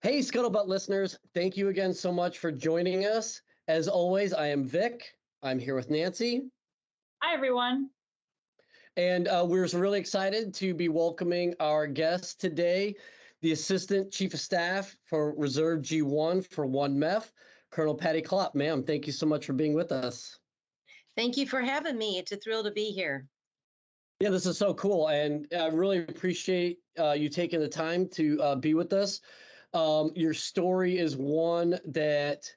Hey, Scuttlebutt listeners, thank you again so much for joining us. As always, I am Vic. I'm here with Nancy. Hi, everyone. And we're really excited to be welcoming our guest today, the Assistant Chief of Staff for Reserve G1 for 1MEF, Colonel Patty Klop. Ma'am, thank you so much for being with us. Thank you for having me. It's a thrill to be here. Yeah, this is so cool. And I really appreciate you taking the time to be with us. Your story is one that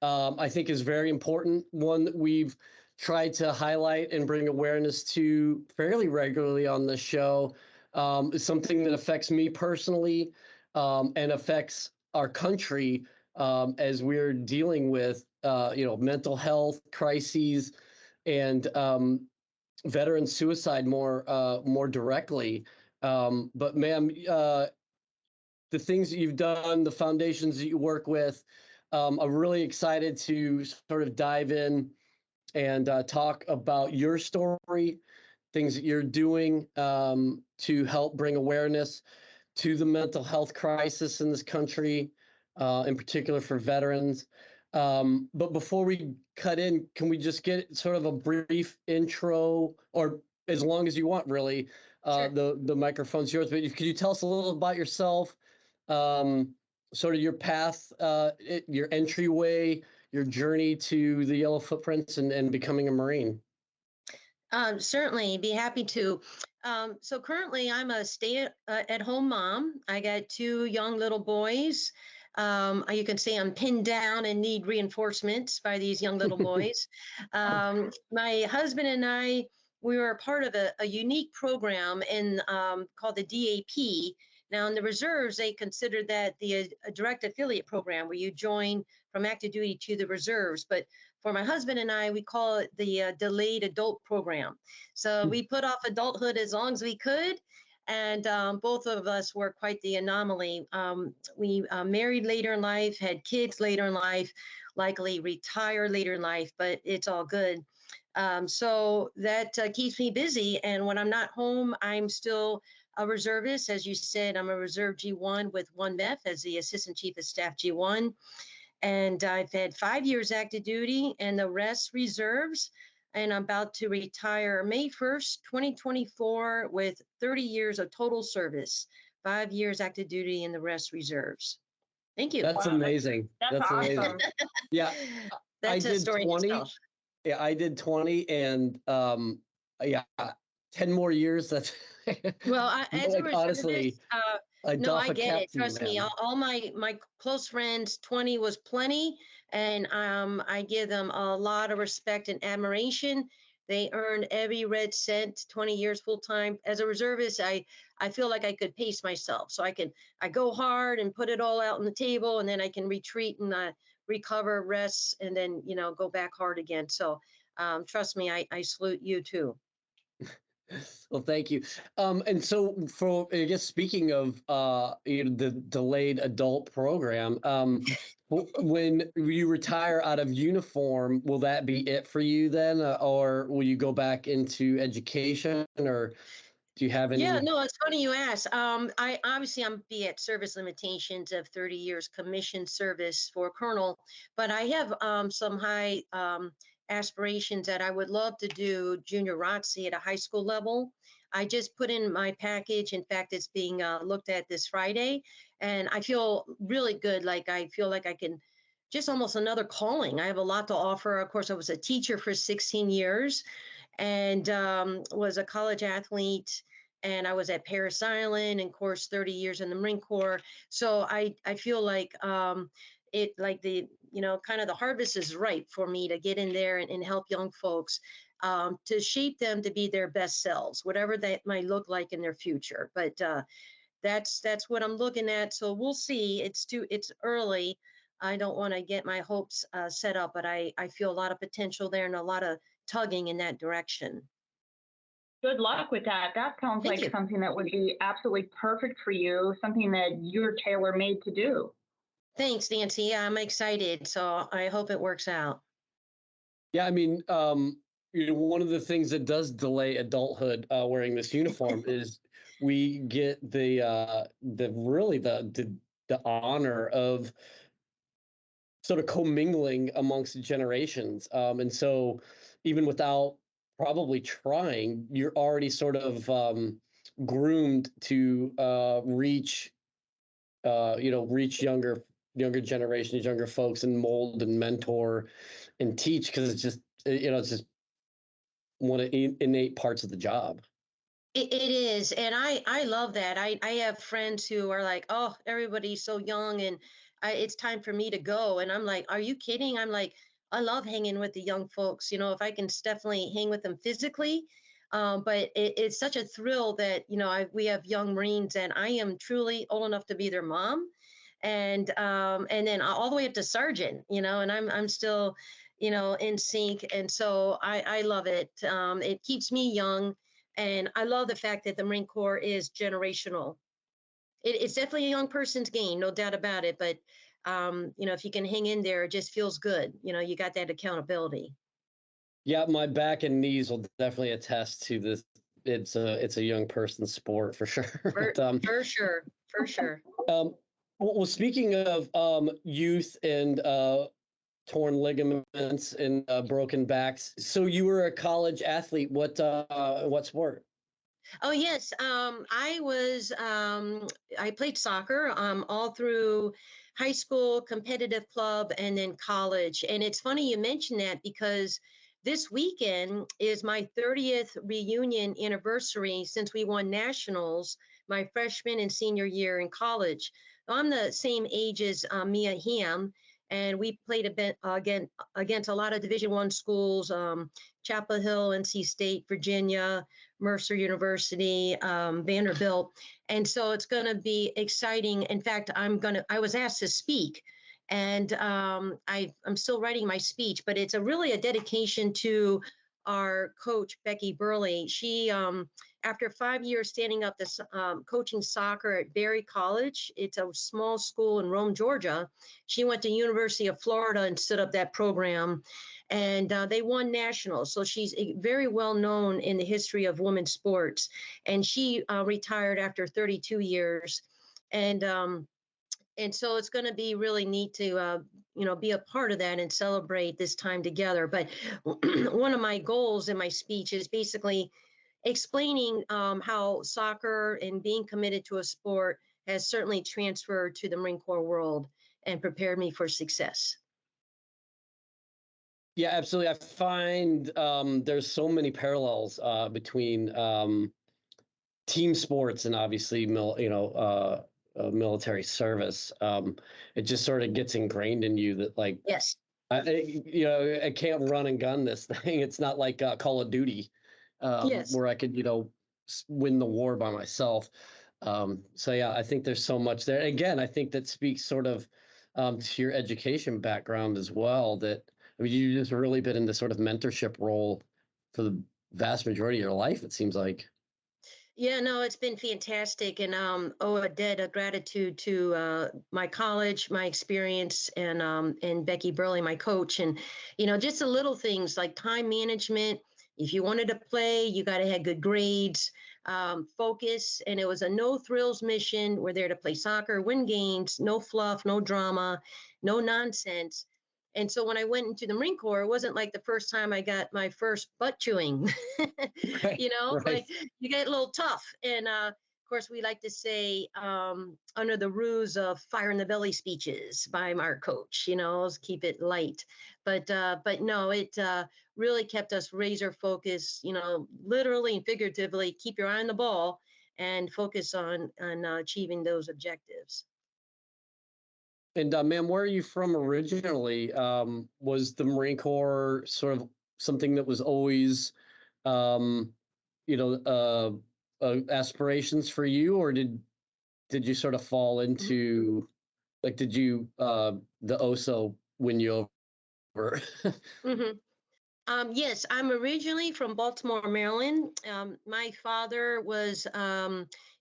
I think is very important, one that we've tried to highlight and bring awareness to fairly regularly on the show. It's something that affects me personally and affects our country as we're dealing with, mental health crises and veteran suicide more directly. But ma'am, the things that you've done, the foundations that you work with, I'm really excited to sort of dive in and talk about your story, things that you're doing to help bring awareness to the mental health crisis in this country, in particular for veterans. But before we cut in, can we just get sort of a brief intro, or as long as you want, really? Sure. The microphone's yours, but could you tell us a little about yourself? Sort of your path, your entryway, your journey to the Yellow Footprints and becoming a Marine. Certainly, be happy to. So currently, I'm a stay-at-home mom. I got two young little boys. You can see I'm pinned down and need reinforcements by these young little boys. My husband and I, we were a part of a unique program called the DAP. Now, in the reserves, they consider that a direct affiliate program where you join from active duty to the reserves. But for my husband and I, we call it the delayed adult program. So we put off adulthood as long as we could. And both of us were quite the anomaly. We married later in life, had kids later in life, likely retired later in life, but it's all good. So that keeps me busy. And when I'm not home, I'm still a reservist. As you said, I'm a Reserve G1 with 1MEF as the Assistant Chief of Staff G1. And I've had 5 years active duty and the rest reserves. And I'm about to retire May 1st, 2024 with 30 years of total service, 5 years active duty and the rest reserves. Thank you. That's amazing. That's awesome. Amazing. Yeah. That's I a did story 20. itself. Yeah, I did 20 and 10 more years. That's Well, as a honestly, reservist, no, I get it. Trust me, man. all my close friends, 20 was plenty, and I give them a lot of respect and admiration. They earned every red cent, 20 years full time. As a reservist, I feel like I could pace myself, so I go hard and put it all out on the table, and then I can retreat and recover, rest, and then go back hard again. So trust me, I salute you too. Well, thank you. And so I guess speaking of the delayed adult program, when you retire out of uniform, will that be it for you then, or will you go back into education, or do you have any? Yeah, no, it's funny you ask. I'm be at service limitations of 30 years commissioned service for colonel, but I have some high aspirations that I would love to do junior ROTC at a high school level. I just put in my package. In fact, it's being looked at this Friday, and I feel really good. Like I feel like I can just almost another calling. I have a lot to offer. Of course, I was a teacher for 16 years and was a college athlete. And I was at Paris Island and, of course, 30 years in the Marine Corps. So I feel like kind of the harvest is ripe for me to get in there and help young folks to shape them to be their best selves, whatever that might look like in their future. But that's what I'm looking at. So we'll see. It's early. I don't want to get my hopes set up, but I feel a lot of potential there and a lot of tugging in that direction. Good luck with that. That sounds Thank like you. something that would be absolutely perfect for you, something that you're tailor-made to do. Thanks, Nancy. I'm excited. So I hope it works out. Yeah, I mean, one of the things that does delay adulthood wearing this uniform is we get the the honor of sort of commingling amongst generations. And so even without probably trying, you're already sort of groomed to reach younger generations, younger folks, and mold and mentor and teach, because it's just one of the innate parts of the job. It is, and I love that. I have friends who are like, oh, everybody's so young, and it's time for me to go. And I'm like, are you kidding? I'm like, I love hanging with the young folks. If I can definitely hang with them physically, but it's such a thrill that we have young Marines, and I am truly old enough to be their mom, and then all the way up to sergeant. And I'm still, in sync, and so I love it. It keeps me young. And I love the fact that the Marine Corps is generational. It's definitely a young person's game, no doubt about it. But if you can hang in there, it just feels good. You got that accountability. Yeah, my back and knees will definitely attest to this. It's a young person's sport for sure. For, But, for sure, for sure. well, speaking of youth and torn ligaments and broken backs, so you were a college athlete. What sport? Oh yes, I played soccer all through high school, competitive club, and then college. And it's funny you mentioned that because this weekend is my 30th reunion anniversary since we won nationals my freshman and senior year in college. I'm the same age as Mia Hamm, and we played a bit against a lot of Division I schools, Chapel Hill, NC State, Virginia, Mercer University, Vanderbilt. And so it's going to be exciting. In fact, I was asked to speak, and I'm still writing my speech, but it's really a dedication to our coach, Becky Burley. She, after 5 years standing up this coaching soccer at Berry College, it's a small school in Rome, Georgia. She went to University of Florida and stood up that program, and they won nationals. So she's very well known in the history of women's sports. And she retired after 32 years. And so it's going to be really neat to be a part of that and celebrate this time together. But one of my goals in my speech is basically explaining how soccer and being committed to a sport has certainly transferred to the Marine Corps world and prepared me for success. Yeah, absolutely. I find there's so many parallels between team sports and obviously military service. It just sort of gets ingrained in you that, like, Yes. I can't run and gun this thing. It's not like Call of Duty, Yes. where I could win the war by myself. So yeah, I think there's so much there. Again, I think that speaks sort of to your education background as well. That, I mean, you've just really been in this sort of mentorship role for the vast majority of your life, it seems like. Yeah, no, it's been fantastic, and a debt of gratitude to my college, my experience, and Becky Burley, my coach, and just the little things like time management. If you wanted to play, you got to have good grades, focus, and it was a no thrills mission. We're there to play soccer, win games, no fluff, no drama, no nonsense. And so when I went into the Marine Corps, it wasn't like the first time I got my first butt chewing. Right, right. Like you get a little tough. And of course, we like to say under the ruse of fire in the belly speeches by our coach, let's keep it light. But no, it really kept us razor focused, literally and figuratively, keep your eye on the ball and focus on achieving those objectives. And ma'am, where are you from originally? Was the Marine Corps sort of something that was always, um, aspirations for you, or did you sort of fall into, like, did you the OSO win you over? Mm-hmm. Yes, I'm originally from Baltimore, Maryland. My father was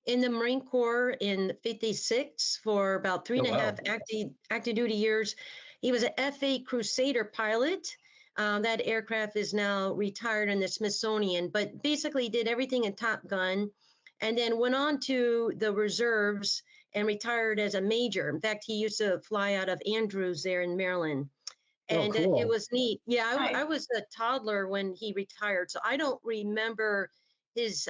in the Marine Corps in '56 for about three Oh, and a half wow. active duty years. He was an F-8 Crusader pilot. That aircraft is now retired in the Smithsonian, but basically did everything in Top Gun, and then went on to the reserves and retired as a major. In fact, he used to fly out of Andrews there in Maryland. Oh, And it cool. was neat. Yeah, Nice. I was a toddler when he retired, so I don't remember his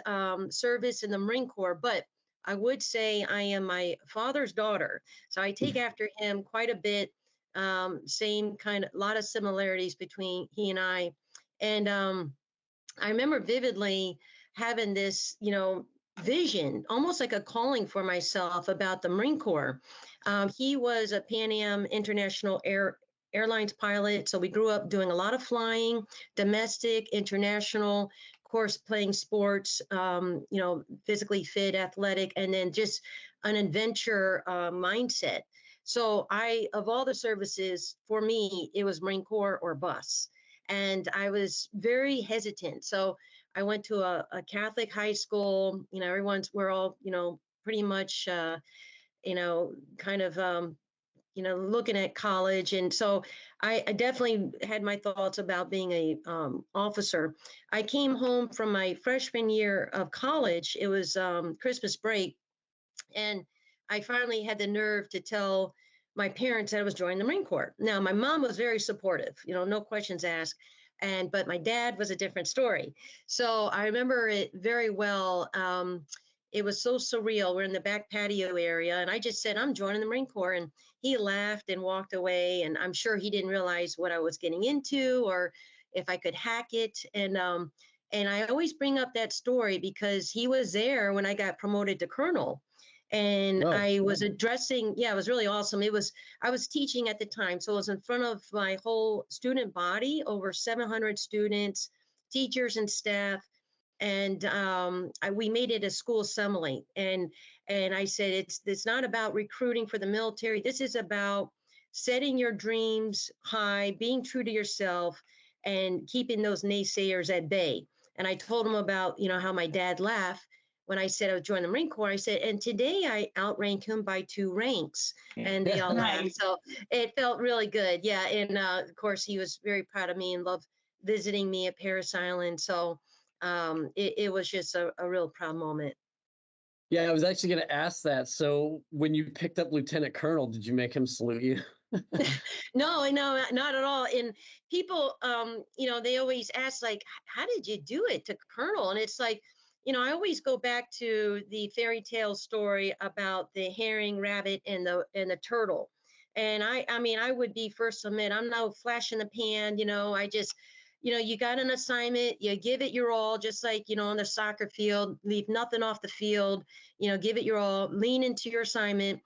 service in the Marine Corps, but I would say I am my father's daughter, so I take after him quite a bit. Same kind of, lot of similarities between he and I. And I remember vividly having this, vision, almost like a calling for myself about the Marine Corps. He was a Pan Am International Airlines pilot, so we grew up doing a lot of flying, domestic, international, of course, playing sports, physically fit, athletic, and then just an adventure mindset. So of all the services, for me, it was Marine Corps or bus. And I was very hesitant. So I went to a Catholic high school. We're all, pretty much, kind of, looking at college. And so I definitely had my thoughts about being a officer. I came home from my freshman year of college. It was Christmas break. And I finally had the nerve to tell my parents that I was joining the Marine Corps. Now, my mom was very supportive, no questions asked. But my dad was a different story. So I remember it very well. It was so surreal. We're in the back patio area, and I just said, I'm joining the Marine Corps. And he laughed and walked away. And I'm sure he didn't realize what I was getting into or if I could hack it. And I always bring up that story because he was there when I got promoted to colonel. And Oh, I was addressing, yeah, it was really awesome. I was teaching at the time. So it was in front of my whole student body, over 700 students, teachers and staff. And we made it a school assembly. And I said, it's not about recruiting for the military. This is about setting your dreams high, being true to yourself, and keeping those naysayers at bay. And I told them about, how my dad laughed when I said I would join the Marine Corps. I said, and today I outrank him by 2 ranks. And they all laughed. Nice. So it felt really good. Yeah. And of course, he was very proud of me and loved visiting me at Paris Island. So it was just a real proud moment. yeah, I was actually going to ask that. So when you picked up Lieutenant Colonel, did you make him salute you? No, not at all. And people, they always ask, like, how did you do it to Colonel? And it's like, I always go back to the fairy tale story about the herring, rabbit, and the turtle. And I mean, I would be first to admit, I'm no flash in the pan. I just, you got an assignment, you give it your all, just like, on the soccer field, leave nothing off the field, give it your all, lean into your assignment.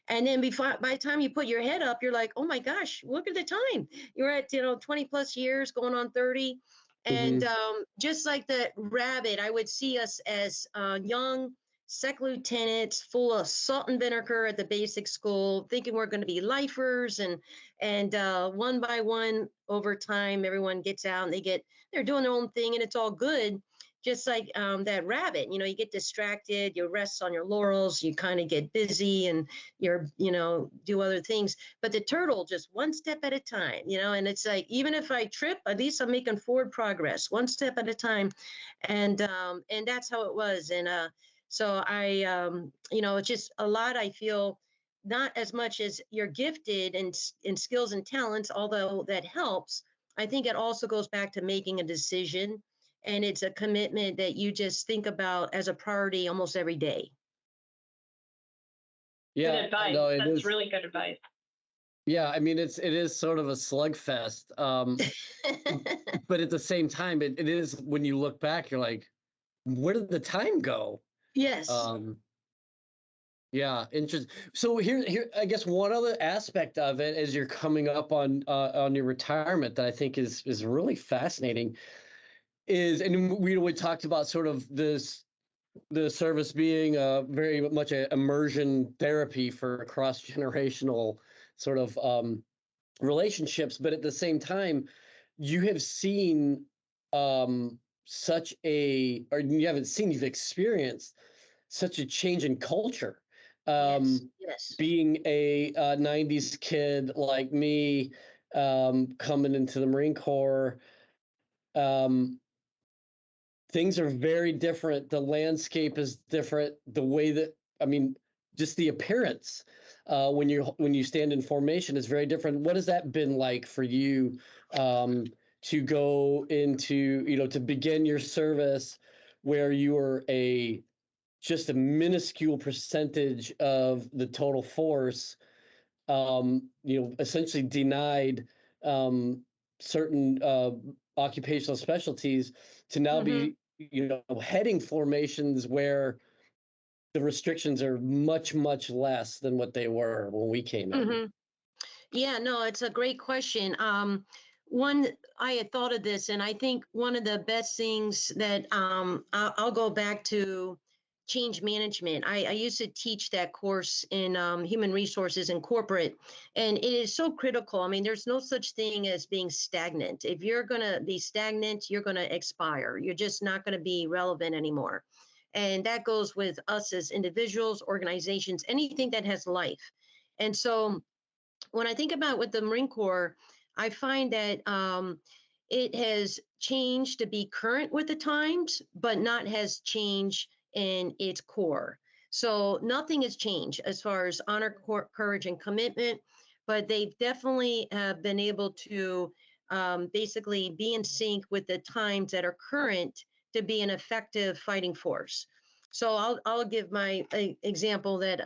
And then by the time you put your head up, you're like, oh my gosh, look at the time. You're at, 20 plus years, going on 30. And Hmm. just like the rabbit, I would see us as young sec lieutenants, full of salt and vinegar at the basic school, thinking we're going to be lifers. And one by one, over time, everyone gets out and they're doing their own thing, and it's all good. Just like that rabbit, you get distracted, you rest on your laurels, you kind of get busy, and do other things. But the turtle, just one step at a time, and it's like, even if I trip, at least I'm making forward progress, one step at a time. And that's how it was. And so it's just a lot, I feel, not as much as you're gifted in skills and talents, although that helps. I think it also goes back to making a decision, and it's a commitment that you just think about as a priority almost every day. Good Yeah, advice. no, it That's is. really good advice. Yeah, I mean, it is sort of a slugfest. But at the same time, it is, when you look back, you're like, where did the time go? Yes. Um, yeah, interesting. So here, I guess one other aspect of it as you're coming up on your retirement that I think is really fascinating is, and we talked about sort of the service being very much a immersion therapy for cross generational sort of relationships, but at the same time, you have seen such a, or you haven't seen, you've experienced such a change in culture. Yes. Um, Yes. being a 90s kid like me, coming into the Marine Corps, um, things are very different. The landscape is different. The way that, I mean, just the appearance when you stand in formation is very different. What has that been like for you to go into, to begin your service where you were just a minuscule percentage of the total force, essentially denied certain occupational specialties to now Mm-hmm. be, heading formations where the restrictions are much, much less than what they were when we came in. Mm-hmm. Yeah, no, it's a great question. One, I had thought of this, and I think one of the best things that I'll go back to change management. I used to teach that course in human resources and corporate, and it is so critical. I mean, there's no such thing as being stagnant. If you're going to be stagnant, you're going to expire. You're just not going to be relevant anymore. And that goes with us as individuals, organizations, anything that has life. And so, when I think about with the Marine Corps, I find that it has changed to be current with the times, but not has changed in its core. So nothing has changed as far as honor, courage, and commitment, but they've definitely have been able to basically be in sync with the times that are current to be an effective fighting force. So I'll give my example that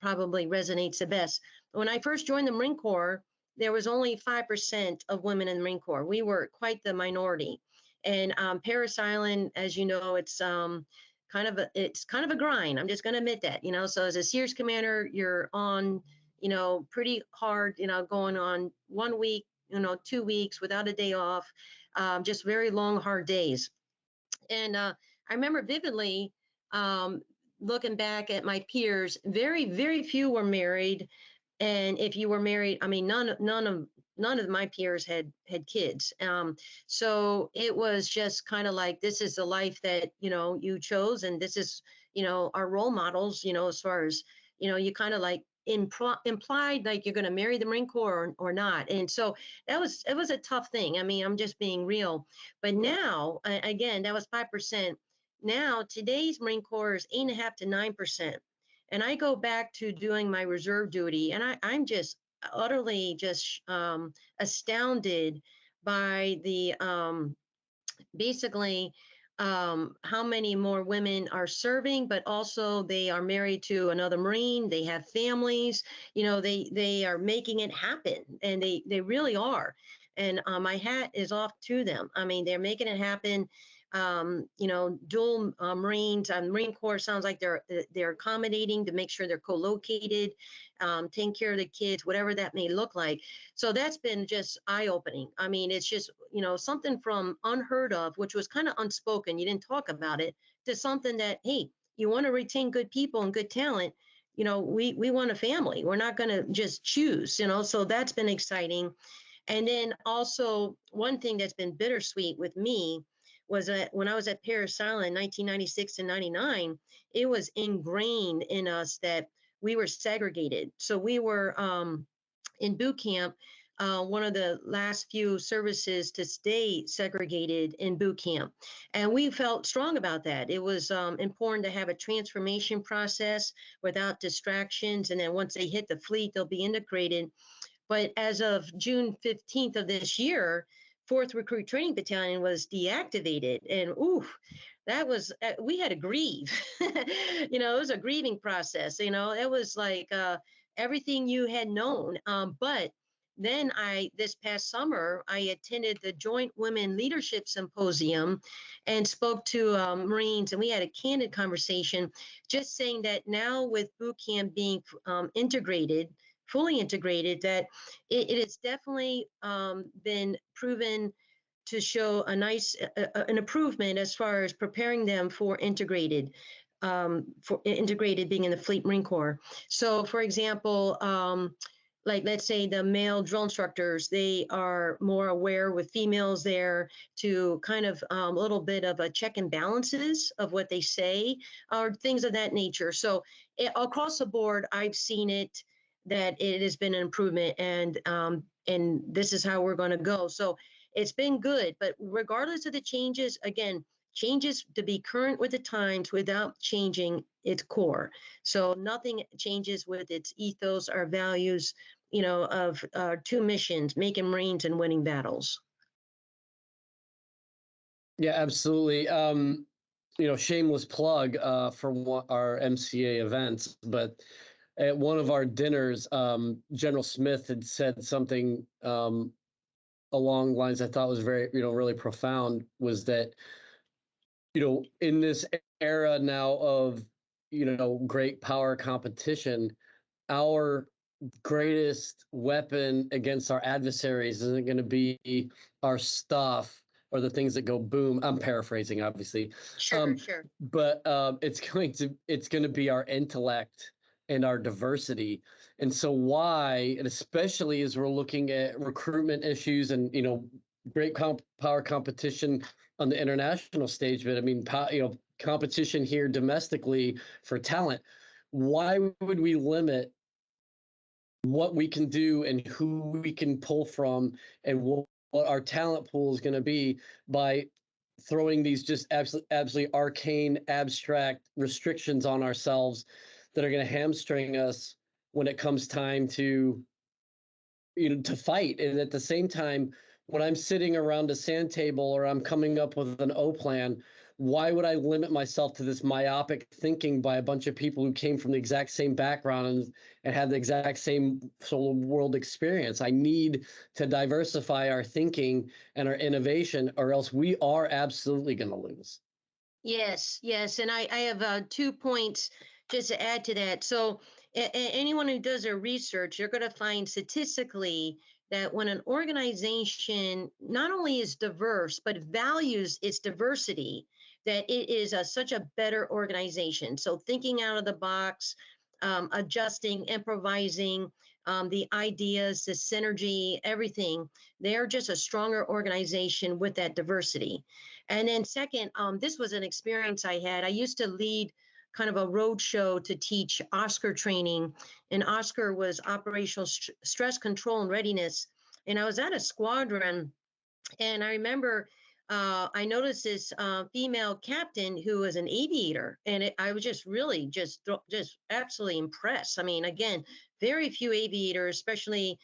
probably resonates the best. When I first joined the Marine Corps, there was only 5% of women in the Marine Corps. We were quite the minority. And Paris Island, as you know, it's kind of a grind. I'm just going to admit that, So as a Sears commander, you're on, pretty hard, going on 1 week, 2 weeks without a day off, just very long, hard days. And I remember vividly looking back at my peers. Very, very few were married, and if you were married, I mean, none of my peers had kids. So it was just kind of like, this is the life that you chose, and this is our role models. As far as you kind of like implied like you're going to marry the Marine Corps or not. And so it was a tough thing. I mean, I'm just being real. But now, again, that was 5%. Now today's Marine Corps is 8.5 to 9%. And I go back to doing my reserve duty, and I'm just utterly just astounded by the basically how many more women are serving, but also they are married to another Marine. They have families. They are making it happen, and they really are. And my hat is off to them. I mean, they're making it happen. Dual Marines, Marine Corps sounds like they're accommodating to make sure they're co-located, taking care of the kids, whatever that may look like. So that's been just eye-opening. I mean, it's just, something from unheard of, which was kind of unspoken. You didn't talk about it, to something that, hey, you want to retain good people and good talent. We want a family. We're not going to just choose, so that's been exciting. And then also one thing that's been bittersweet with me was that when I was at Paris Island, 1996 and 99, it was ingrained in us that we were segregated. So we were in boot camp, one of the last few services to stay segregated in boot camp. And we felt strong about that. It was important to have a transformation process without distractions. And then once they hit the fleet, they'll be integrated. But as of June 15th of this year, 4th Recruit Training Battalion was deactivated. And that was, we had to grieve. It was a grieving process. It was like everything you had known. But then this past summer, I attended the Joint Women Leadership Symposium and spoke to Marines, and we had a candid conversation, just saying that now with boot camp being fully integrated, that it has definitely been proven to show a nice an improvement as far as preparing them for integrated being in the Fleet Marine Corps. So, for example, like let's say the male drill instructors, they are more aware with females there to kind of a little bit of a check and balances of what they say or things of that nature. So across the board, I've seen it that it has been an improvement, and this is how we're going to go. So it's been good, but regardless of the changes, again, changes to be current with the times without changing its core. So nothing changes with its ethos or values, of our two missions, making Marines and winning battles. Yeah, absolutely. Shameless plug for our MCA events, but at one of our dinners, General Smith had said something along lines I thought was very, really profound, was that, in this era now of, great power competition, our greatest weapon against our adversaries isn't going to be our stuff or the things that go boom. I'm paraphrasing, obviously. Sure. But it's going to be our intellect and our diversity. And so why, and especially as we're looking at recruitment issues and, great power competition on the international stage, but I mean, competition here domestically for talent, why would we limit what we can do and who we can pull from and what our talent pool is going to be by throwing these just absolutely arcane, abstract restrictions on ourselves that are going to hamstring us when it comes time to, to fight. And at the same time, when I'm sitting around a sand table or I'm coming up with an O plan, why would I limit myself to this myopic thinking by a bunch of people who came from the exact same background and had the exact same sort of world experience? I need to diversify our thinking and our innovation, or else we are absolutely going to lose. Yes. And I have 2 points just to add to that. So anyone who does their research, you're going to find statistically that when an organization not only is diverse, but values its diversity, that it is such a better organization. So thinking out of the box, adjusting, improvising, the ideas, the synergy, everything, they're just a stronger organization with that diversity. And then second, this was an experience I had. I used to lead kind of a road show to teach Oscar training, and Oscar was operational stress control and readiness. And I was at a squadron, and I remember I noticed this female captain who was an aviator, and I was just really just absolutely impressed. I mean, again, very few aviators, especially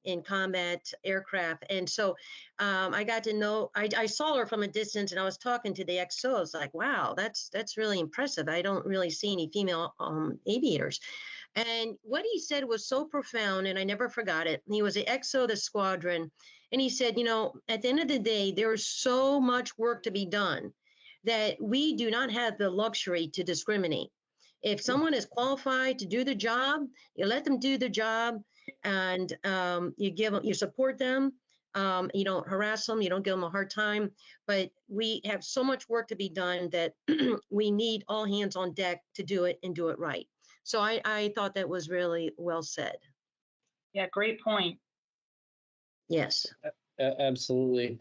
in combat aircraft. And so I got to know, I saw her from a distance, and I was talking to the XO. I was like, wow, that's really impressive. I don't really see any female aviators. And what he said was so profound, and I never forgot it. He was the XO of the squadron. And he said, at the end of the day, there's so much work to be done that we do not have the luxury to discriminate. If someone is qualified to do the job, you let them do the job, and you support them. You don't harass them. You don't give them a hard time. But we have so much work to be done that we need all hands on deck to do it and do it right. So I thought that was really well said. Yeah, great point. Yes. Absolutely.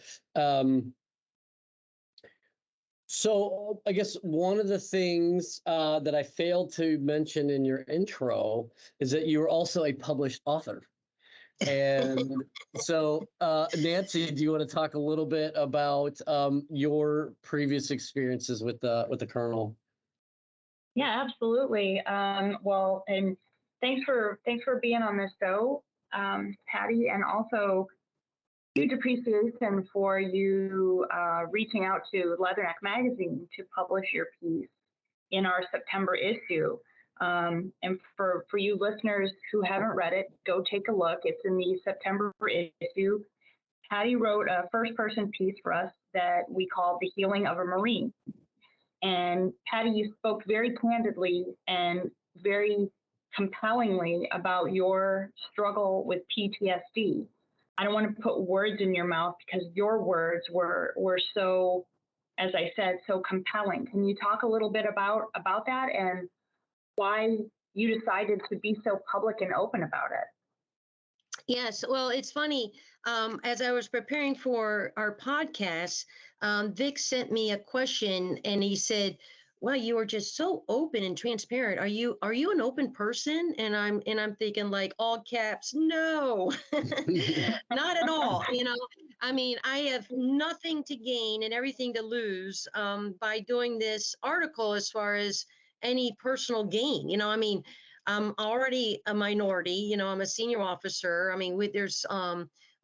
So I guess one of the things that I failed to mention in your intro is that you are also a published author. And so, Nancy, do you want to talk a little bit about your previous experiences with the Colonel? Yeah, absolutely. Well, and thanks for being on this show, Patty, and also huge appreciation for you reaching out to Leatherneck Magazine to publish your piece in our September issue. And for you listeners who haven't read it, go take a look. It's in the September issue. Patty wrote a first-person piece for us that we called The Healing of a Marine. And Patty, you spoke very candidly and very compellingly about your struggle with PTSD. I don't want to put words in your mouth because your words were so, as I said, so compelling. Can you talk a little bit about that and why you decided to be so public and open about it? Yes, well, it's funny. As I was preparing for our podcast, Vic sent me a question, and he said, "Well, you are just so open and transparent. Are you an open person?" And I'm thinking, like, all caps, no, not at all. I mean, I have nothing to gain and everything to lose by doing this article as far as any personal gain. I mean, I'm already a minority. I'm a senior officer. I mean, there's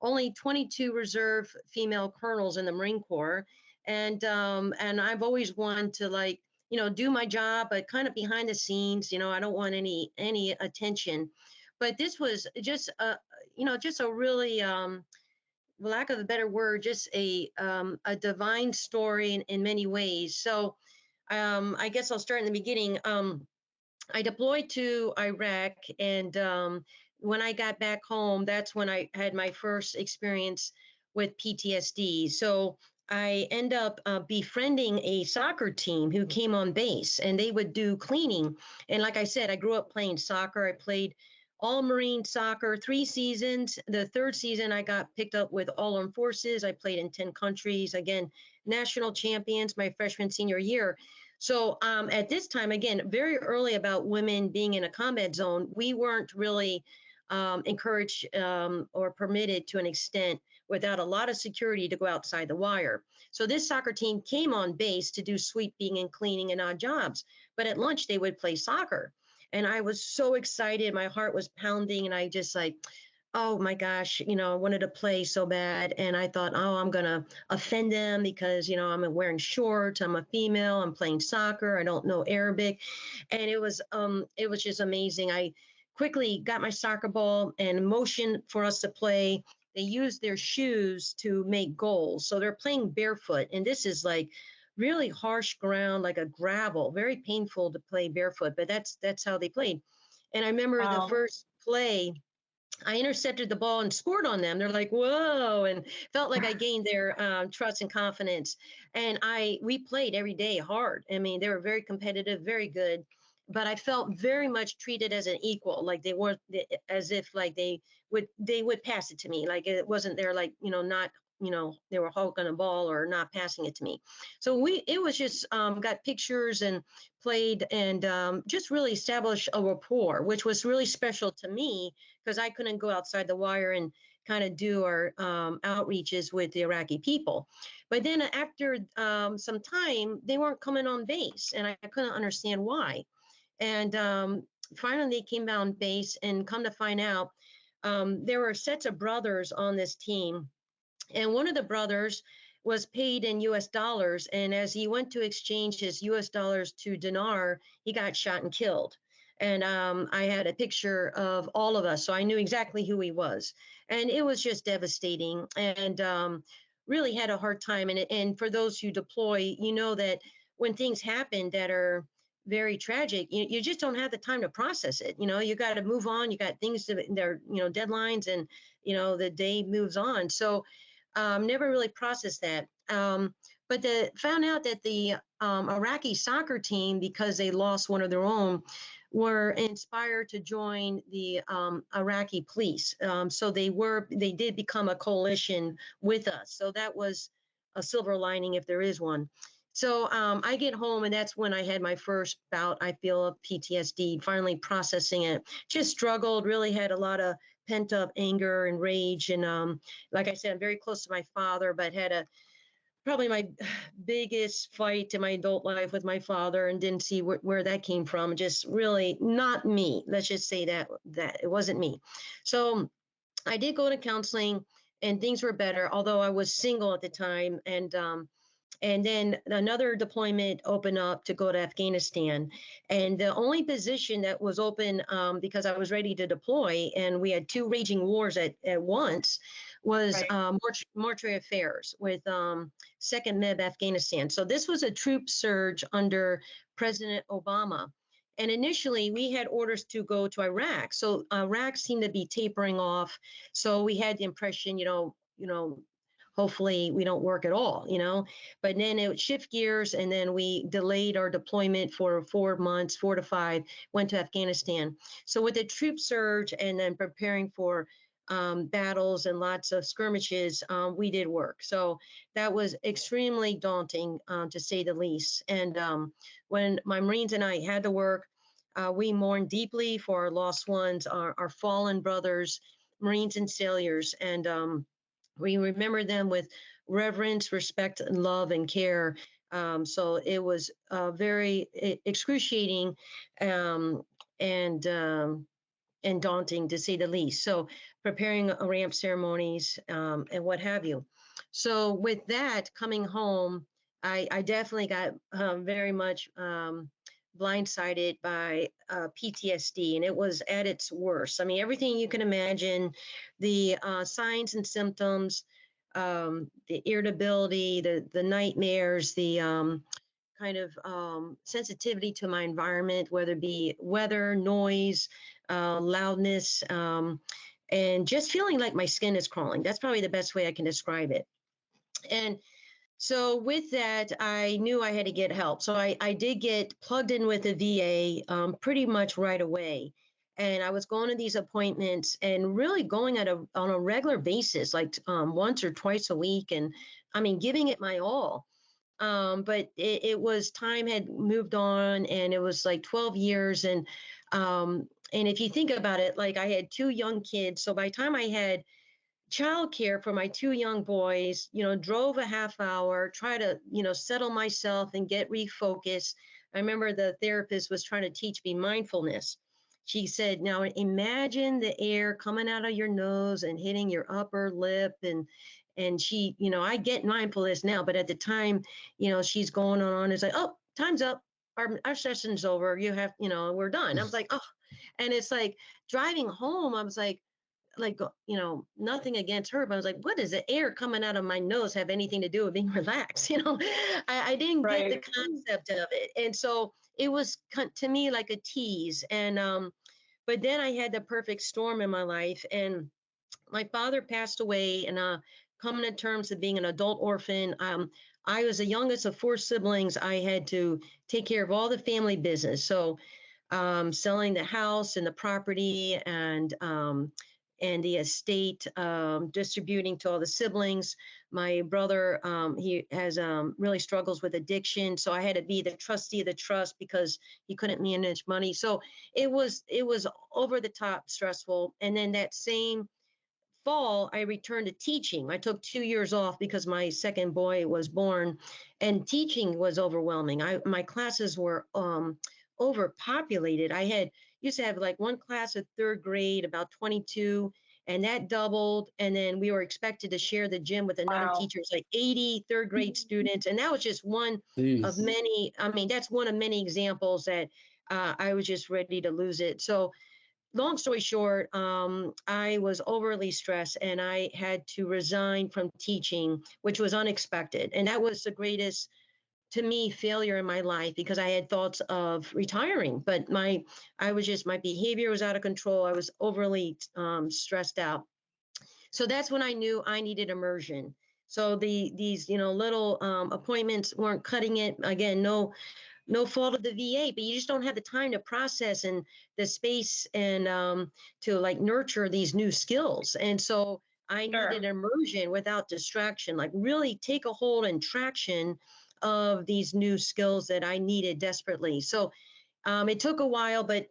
only 22 reserve female colonels in the Marine Corps, and I've always wanted to do my job, but kind of behind the scenes. I don't want any attention. But this was just just a really lack of a better word, just a divine story in many ways. So I guess I'll start in the beginning. I deployed to Iraq, and when I got back home, that's when I had my first experience with PTSD. So I end up befriending a soccer team who came on base, and they would do cleaning. And like I said, I grew up playing soccer. I played all Marine soccer, 3 seasons. The third season, I got picked up with All Armed Forces. I played in 10 countries. Again, national champions my freshman, senior year. So at this time, again, very early about women being in a combat zone, we weren't really encouraged or permitted to an extent without a lot of security to go outside the wire. So this soccer team came on base to do sweeping and cleaning and odd jobs. But at lunch, they would play soccer. And I was so excited. My heart was pounding. And I just oh my gosh, I wanted to play so bad. And I thought, oh, I'm going to offend them because, I'm wearing shorts. I'm a female. I'm playing soccer. I don't know Arabic. And it was just amazing. I quickly got my soccer ball and motioned for us to play. They used their shoes to make goals. So they're playing barefoot. And this is really harsh ground, like a gravel, very painful to play barefoot, but that's how they played. And I remember the first play, I intercepted the ball and scored on them. They're like, whoa, and felt like I gained their trust and confidence. And we played every day hard. I mean, they were very competitive, very good, but I felt very much treated as an equal. Like they weren't as if they would pass it to me. Like it wasn't there, not, they were holding a ball or not passing it to me. So it was just got pictures and played and just really established a rapport, which was really special to me because I couldn't go outside the wire and kind of do our outreaches with the Iraqi people. But then after some time, they weren't coming on base, and I couldn't understand why. And finally, they came on base, and come to find out, there were sets of brothers on this team. And one of the brothers was paid in US dollars. And as he went to exchange his US dollars to dinar, he got shot and killed. And I had a picture of all of us. So I knew exactly who he was. And it was just devastating, and really had a hard time. And for those who deploy, that when things happen that are very tragic, you just don't have the time to process it. You got to move on. You got things there, deadlines, and, the day moves on. So never really processed that. But found out that the Iraqi soccer team, because they lost one of their own, were inspired to join the Iraqi police. So they did become a coalition with us. So that was a silver lining, if there is one. So I get home, and that's when I had my first bout, I feel, of PTSD, finally processing it. Just struggled, really had a lot of pent up anger and rage. And like I said, I'm very close to my father, but had probably my biggest fight in my adult life with my father, and didn't see where that came from. Just really not me. Let's just say that it wasn't me. So I did go to counseling, and things were better, although I was single at the time. And then another deployment opened up to go to Afghanistan. And the only position that was open, because I was ready to deploy, and we had 2 raging wars at once, was right. Mortuary affairs with 2nd MEB Afghanistan. So this was a troop surge under President Obama. And initially, we had orders to go to Iraq. So Iraq seemed to be tapering off. So we had the impression, hopefully we don't work at all, but then it would shift gears, and then we delayed our deployment for 4 months, 4 to 5, went to Afghanistan. So with the troop surge and then preparing for battles and lots of skirmishes, we did work. So that was extremely daunting, to say the least. And when my Marines and I had to work, we mourned deeply for our lost ones, our fallen brothers, Marines and sailors. And We remember them with reverence, respect, and love and care. So it was very excruciating um, and um, and daunting to say the least. So preparing ramp ceremonies and what have you. So with that coming home, I definitely got very much blindsided by PTSD, and it was at its worst. I mean, everything you can imagine, the signs and symptoms, the irritability, the nightmares, the kind of sensitivity to my environment, whether it be weather, noise, loudness, and just feeling like my skin is crawling. That's probably the best way I can describe it. And so with that, I knew I had to get help. So I did get plugged in with the VA pretty much right away. And I was going to these appointments and really going on a regular basis, like once or twice a week. And I mean, giving it my all. But it was time had moved on, and it was like 12 years. And if you think about it, like I had two young kids. So by the time I had childcare for my two young boys, drove a half hour, try to, settle myself and get refocused. I remember the therapist was trying to teach me mindfulness. She said, now imagine the air coming out of your nose and hitting your upper lip. And she, I get mindfulness now, but at the time, she's going on. It's like, oh, time's up. Our session's over. You have, we're done. I was like, oh, and it's like driving home. I was like, nothing against her, but I was like, what does the air coming out of my nose have anything to do with being relaxed? I didn't get the concept of it. And so it was to me like a tease. And, but then I had the perfect storm in my life, and my father passed away, and coming to terms of being an adult orphan. I was the youngest of four siblings. I had to take care of all the family business. So selling the house and the property and the estate, distributing to all the siblings. My brother, he has really struggles with addiction, so I had to be the trustee of the trust because he couldn't manage money. So it was over the top stressful. And then that same fall, I returned to teaching. I took 2 years off because my second boy was born, and teaching was overwhelming. My classes were overpopulated. I had used to have like one class of third grade, about 22, and that doubled. And then we were expected to share the gym with another teacher, like 80 third grade students. And that was just one of many. I mean, that's one of many examples that I was just ready to lose it. So long story short, I was overly stressed, and I had to resign from teaching, which was unexpected. And that was the greatest, to me, failure in my life, because I had thoughts of retiring, but my behavior was out of control. I was overly stressed out. So that's when I knew I needed immersion. So these little appointments weren't cutting it. Again, no fault of the VA, but you just don't have the time to process and the space and to like nurture these new skills. And so I needed immersion without distraction, like really take a hold and traction of these new skills that I needed desperately. So it took a while, but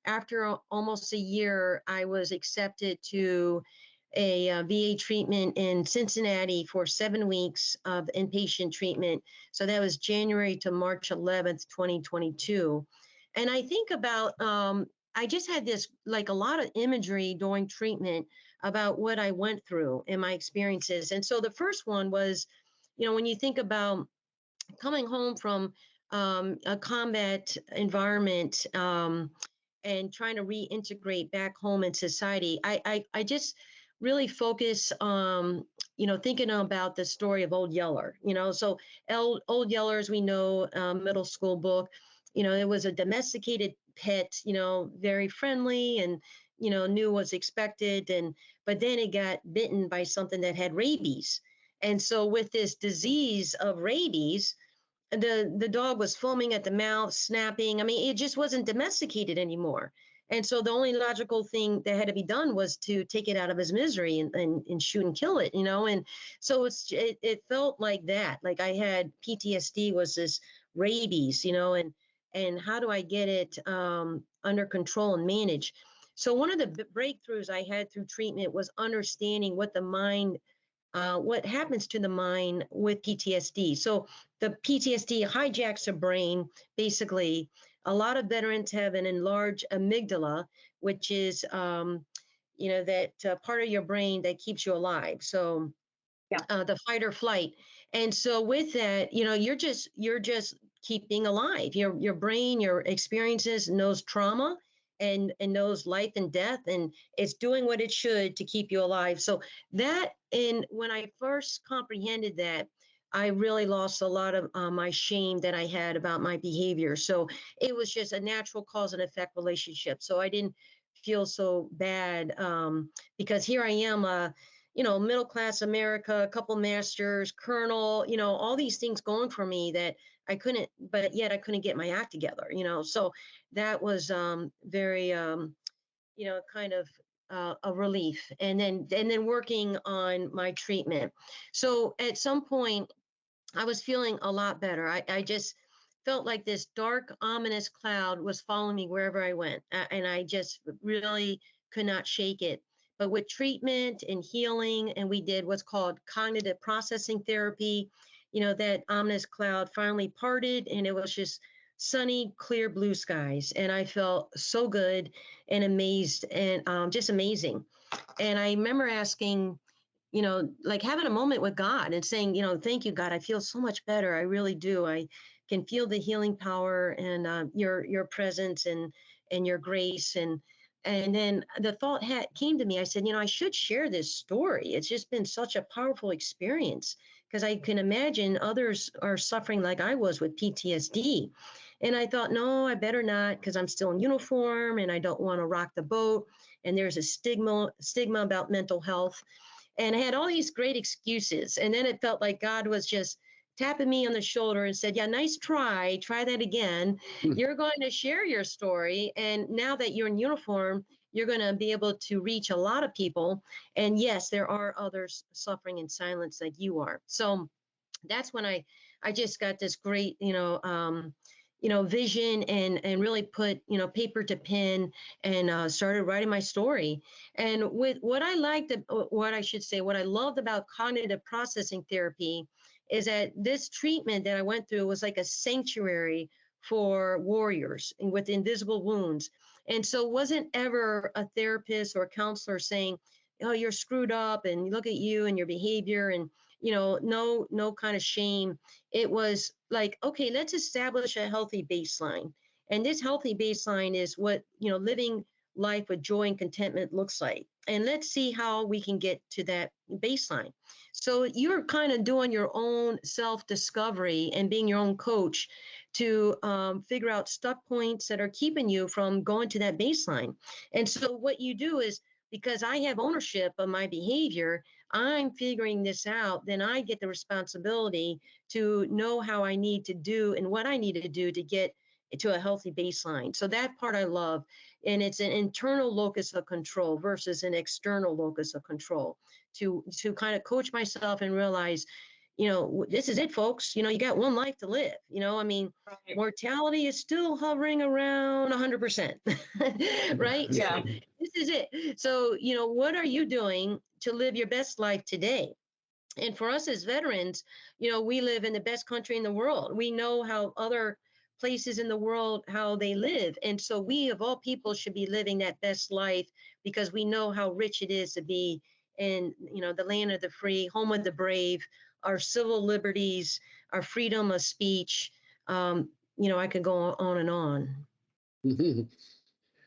after almost a year, I was accepted to a VA treatment in Cincinnati for 7 weeks of inpatient treatment. So that was January to March 11th, 2022. And I think about, I just had this, like a lot of imagery during treatment about what I went through and my experiences. And so the first one was, when you think about coming home from a combat environment and trying to reintegrate back home in society, I just really focus thinking about the story of Old Yeller. So Old Yeller, as we know, middle school book, it was a domesticated pet, very friendly and, knew what's expected. But then it got bitten by something that had rabies. And so with this disease of rabies, the dog was foaming at the mouth, snapping. I mean, it just wasn't domesticated anymore. And so the only logical thing that had to be done was to take it out of his misery and shoot and kill it, And so it felt like that. Like I had PTSD was this rabies, and how do I get it under control and manage? So one of the breakthroughs I had through treatment was understanding what the mind what happens to the mind with PTSD. So the PTSD hijacks the brain. Basically, a lot of veterans have an enlarged amygdala, which is, that part of your brain that keeps you alive. So the fight or flight. And so with that, you're just keeping alive. Your brain, your experiences knows trauma and knows life and death, and it's doing what it should to keep you alive. So that, and when I first comprehended that, I really lost a lot of my shame that I had about my behavior. So it was just a natural cause and effect relationship. So I didn't feel so bad, because here I am, middle class America, a couple masters, colonel, all these things going for me that I couldn't, but yet I couldn't get my act together, So that was very, kind of a relief. And then working on my treatment. So at some point, I was feeling a lot better. I just felt like this dark, ominous cloud was following me wherever I went. And I just really could not shake it. But with treatment and healing, and we did what's called cognitive processing therapy, that ominous cloud finally parted, and it was just sunny, clear blue skies. And I felt so good and amazed, and just amazing. And I remember asking, like having a moment with God and saying, thank you, God. I feel so much better. I really do. I can feel the healing power and your presence and your grace. And then the thought came to me. I said, I should share this story. It's just been such a powerful experience, because I can imagine others are suffering like I was with PTSD. And I thought, no, I better not, because I'm still in uniform and I don't want to rock the boat. And there's a stigma about mental health. And I had all these great excuses. And then it felt like God was just tapping me on the shoulder and said, yeah, nice try that again. You're going to share your story. And now that you're in uniform, you're going to be able to reach a lot of people. And yes, there are others suffering in silence like you are. So that's when I just got this great, vision and really put, paper to pen and started writing my story. And with what I loved about cognitive processing therapy is that this treatment that I went through was like a sanctuary for warriors with invisible wounds. And so it wasn't ever a therapist or a counselor saying, oh, you're screwed up and look at you and your behavior and, no kind of shame. It was like, okay, let's establish a healthy baseline. And this healthy baseline is what, living life with joy and contentment looks like. And let's see how we can get to that baseline. So you're kind of doing your own self-discovery and being your own coach to figure out stuck points that are keeping you from going to that baseline. And so what you do is, because I have ownership of my behavior, I'm figuring this out, then I get the responsibility to know how I need to do and what I need to do to get to a healthy baseline. So that part I love. And it's an internal locus of control versus an external locus of control to kind of coach myself and realize, this is it, folks. You got one life to live. Right. Mortality is still hovering around 100%, right? Yeah. So this is it. So, what are you doing to live your best life today? And for us as veterans, we live in the best country in the world. We know how other places in the world, how they live. And so we, of all people, should be living that best life because we know how rich it is to be in, the land of the free, home of the brave, our civil liberties, our freedom of speech. I could go on and on.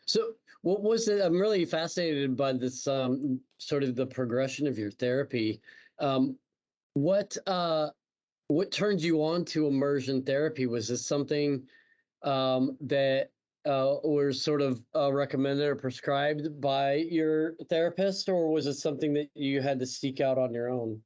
So what was it? I'm really fascinated by this sort of the progression of your therapy. What turned you on to immersion therapy? Was this something that was sort of recommended or prescribed by your therapist, or was it something that you had to seek out on your own?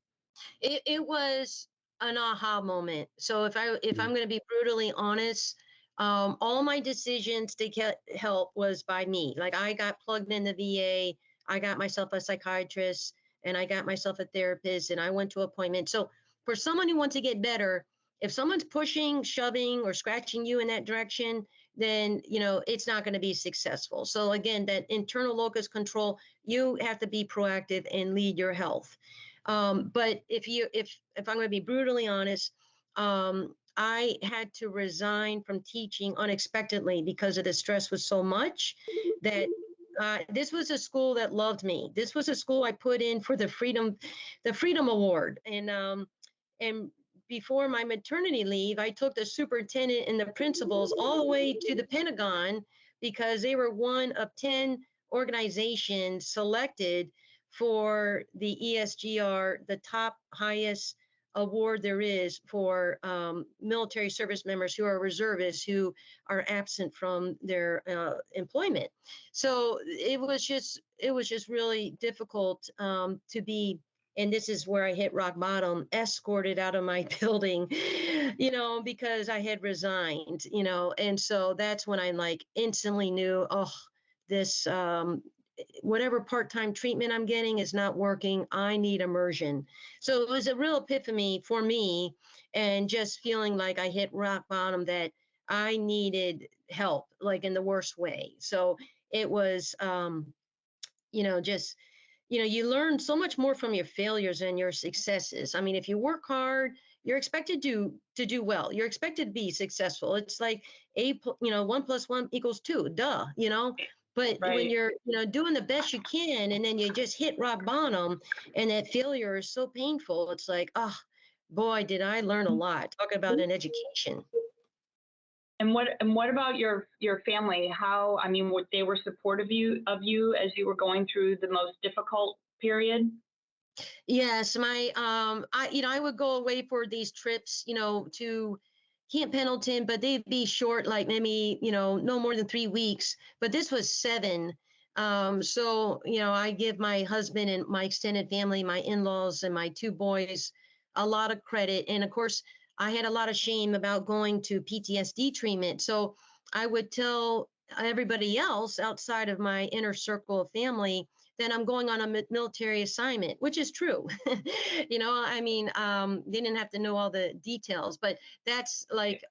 It was an aha moment. So if I'm going to be brutally honest, all my decisions to get help was by me. Like I got plugged in the VA, I got myself a psychiatrist, and I got myself a therapist, and I went to appointments. So for someone who wants to get better, if someone's pushing, shoving, or scratching you in that direction, then it's not going to be successful. So again, that internal locus control, you have to be proactive and lead your health. But if I'm going to be brutally honest, I had to resign from teaching unexpectedly because of the stress was so much that this was a school that loved me. This was a school I put in for the Freedom Award. And before my maternity leave, I took the superintendent and the principals all the way to the Pentagon because they were one of 10 organizations selected for the ESGR, the top highest award there is for military service members who are reservists who are absent from their employment. So it was just really difficult to be, and this is where I hit rock bottom, escorted out of my building, because I had resigned, and so that's when I like instantly knew, oh, this whatever part-time treatment I'm getting is not working. I need immersion. So it was a real epiphany for me, and just feeling like I hit rock bottom, that I needed help, like in the worst way. So it was, you learn so much more from your failures and your successes. I mean, if you work hard, you're expected to do well. You're expected to be successful. It's like 1 + 1 = 2, duh, But Right. when you're, doing the best you can, and then you just hit rock bottom, and that failure is so painful, it's like, oh, boy, did I learn a lot. Talk about an education. And what about your family? How, I mean, they were supportive of you as you were going through the most difficult period? Yes, I would go away for these trips, to Camp Pendleton, but they'd be short, like maybe, no more than 3 weeks. But this was 7. So, I give my husband and my extended family, my in-laws and my 2 boys, a lot of credit. And of course, I had a lot of shame about going to PTSD treatment. So I would tell everybody else outside of my inner circle of family that I'm going on a military assignment, which is true. I mean, they didn't have to know all the details, but that's like,